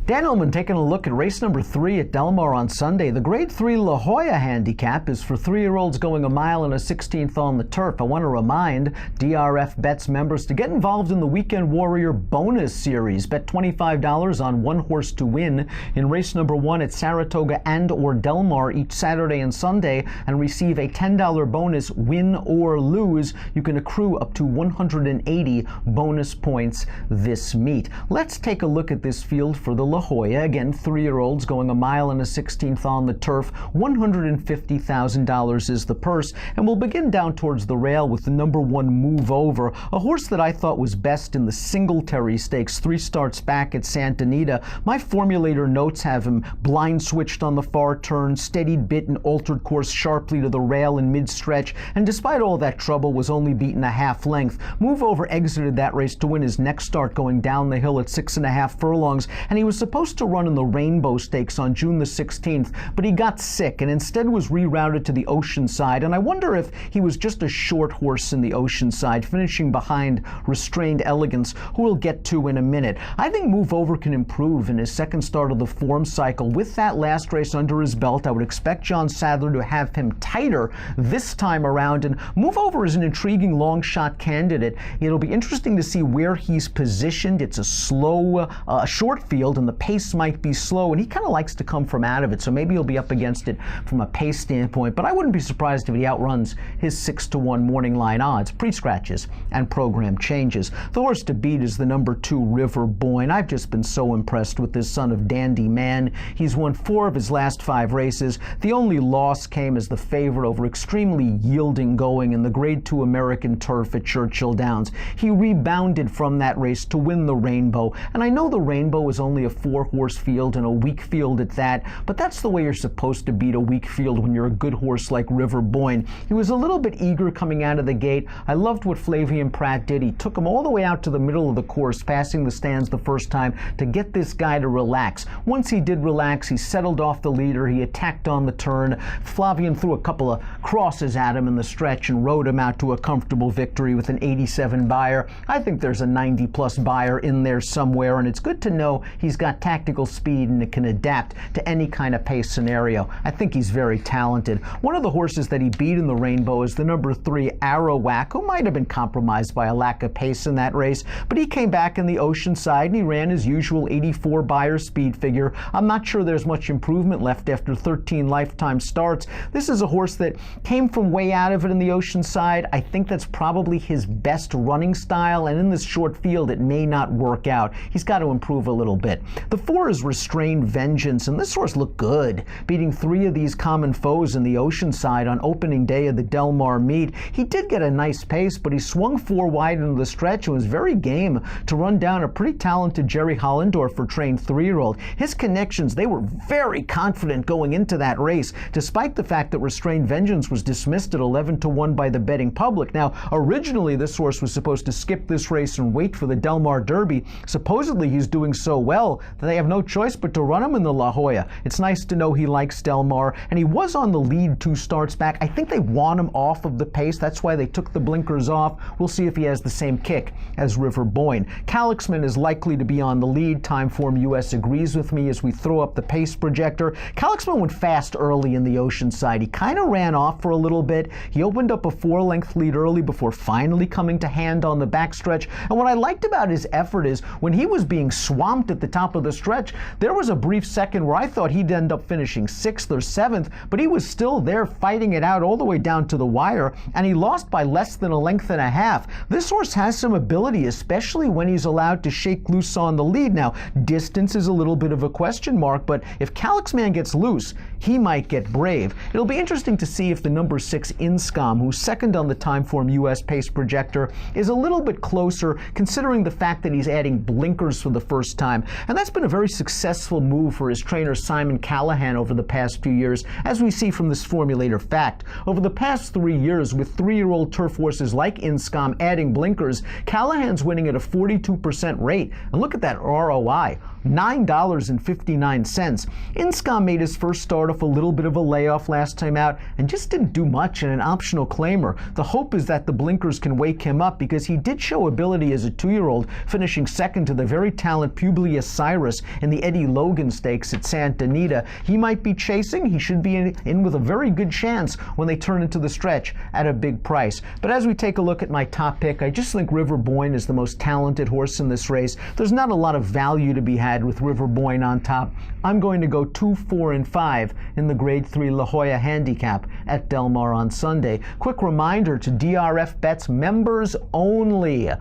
Dan Illman taking a look at race number 3 at Del Mar on Sunday. The Grade 3 La Jolla Handicap is for 3-year-olds going a mile and a 16th on the turf. I want to remind DRF Bets members to get involved in the Weekend Warrior bonus series. Bet $25 on one horse to win in race number 1 at Saratoga and or Del Mar each Saturday and Sunday and receive a $10 bonus win or lose. You can accrue up to 180 bonus points this meet. Let's take a look at this field for the La Jolla. Again, 3-year-olds going a mile and a 16th on the turf. $150,000 is the purse, and we'll begin down towards the rail with the number 1 Move Over, a horse that I thought was best in the Singletary Stakes 3 starts back at Santa Anita. My formulator notes have him blind switched on the far turn, steadied bit and altered course sharply to the rail in mid-stretch, and despite all that trouble was only beaten a half length. Move Over exited that race to win his next start going down the hill at 6.5 furlongs, and he was supposed to run in the Rainbow Stakes on June the 16th, but he got sick and instead was rerouted to the Oceanside, and I wonder if he was just a short horse in the Oceanside, finishing behind Restrained Elegance, who we'll get to in a minute. I think Move Over can improve in his second start of the form cycle. With that last race under his belt, I would expect John Sadler to have him tighter this time around, and Move Over is an intriguing long shot candidate. It'll be interesting to see where he's positioned. It's a slow, short field, and the pace might be slow, and he kind of likes to come from out of it, so maybe he'll be up against it from a pace standpoint, but I wouldn't be surprised if he outruns his 6-to-1 morning line odds, pre-scratches and program changes. The horse to beat is the number 2 River Boyne. I've just been so impressed with this son of Dandy Man. He's won 4 of his last 5 races. The only loss came as the favorite over extremely yielding going in the Grade 2 American Turf at Churchill Downs. He rebounded from that race to win the Rainbow, and I know the Rainbow is only a 4-horse field and a weak field at that, but that's the way you're supposed to beat a weak field when you're a good horse like River Boyne. He was a little bit eager coming out of the gate. I loved what Flavian Pratt did. He took him all the way out to the middle of the course, passing the stands the first time to get this guy to relax. Once he did relax, he settled off the leader. He attacked on the turn. Flavian threw a couple of crosses at him in the stretch and rode him out to a comfortable victory with an 87 buyer. I think there's a 90-plus buyer in there somewhere, and it's good to know he's got tactical speed and it can adapt to any kind of pace scenario. I think he's very talented. One of the horses that he beat in the Rainbow is the number 3 Arawak, who might have been compromised by a lack of pace in that race, but he came back in the Oceanside and he ran his usual 84 buyer speed figure. I'm not sure there's much improvement left after 13 lifetime starts. This is a horse that came from way out of it in the Oceanside. I think that's probably his best running style, and in this short field it may not work out. He's got to improve a little bit. The 4 is Restrained Vengeance, and this horse looked good, beating 3 of these common foes in the Oceanside on opening day of the Del Mar meet. He did get a nice pace, but he swung 4 wide into the stretch and was very game to run down a pretty talented Jerry Hollendorfer trained 3-year-old. His connections, they were very confident going into that race, despite the fact that Restrained Vengeance was dismissed at 11-to-1 by the betting public. Now, originally this horse was supposed to skip this race and wait for the Del Mar Derby. Supposedly he's doing so well that they have no choice but to run him in the La Jolla. It's nice to know he likes Del Mar, and he was on the lead 2 starts back. I think they want him off of the pace. That's why they took the blinkers off. We'll see if he has the same kick as River Boyne. Calix Minh is likely to be on the lead. Timeform US agrees with me as we throw up the pace projector. Calix Minh went fast early in the Oceanside. He kind of ran off for a little bit. He opened up a 4-length lead early before finally coming to hand on the backstretch. And what I liked about his effort is when he was being swamped at the top of the stretch, there was a brief second where I thought he'd end up finishing 6th or 7th, but he was still there fighting it out all the way down to the wire, and he lost by less than a length and a half. This horse has some ability, especially when he's allowed to shake loose on the lead. Now, distance is a little bit of a question mark, but if Calix Minh gets loose, he might get brave. It'll be interesting to see if the number 6 INSCOM, who's second on the Timeform US pace projector, is a little bit closer, considering the fact that he's adding blinkers for the first time. And that's been a very successful move for his trainer Simon Callahan over the past few years, as we see from this formulator fact. Over the past 3 years, with 3-year-old turf horses like INSCOM adding blinkers, Callahan's winning at a 42% rate. And look at that ROI, $9.59. INSCOM made his first start off a little bit of a layoff last time out and just didn't do much in an optional claimer. The hope is that the blinkers can wake him up, because he did show ability as a 2-year-old, finishing second to the very talented Publius Sire Iris in the Eddie Logan Stakes at Santa Anita. He might be chasing. He should be in with a very good chance when they turn into the stretch at a big price. But as we take a look at my top pick, I just think River Boyne is the most talented horse in this race. There's not a lot of value to be had with River Boyne on top. I'm going to go 2, 4, and 5 in the Grade 3 La Jolla Handicap at Del Mar on Sunday. Quick reminder to DRF Bets members only.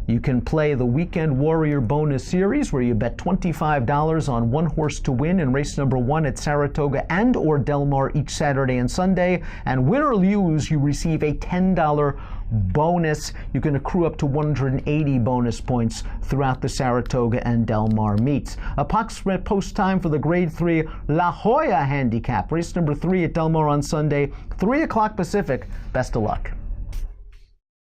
You can play the Weekend Warrior Bonus Series, where you bet $25 on one horse to win in race number 1 at Saratoga and or Del Mar each Saturday and Sunday. And win or lose, you receive a $10 bonus. You can accrue up to 180 bonus points throughout the Saratoga and Del Mar meets. Approximate post time for the Grade 3 La Jolla Handicap, race number 3 at Del Mar on Sunday, 3 o'clock Pacific. Best of luck.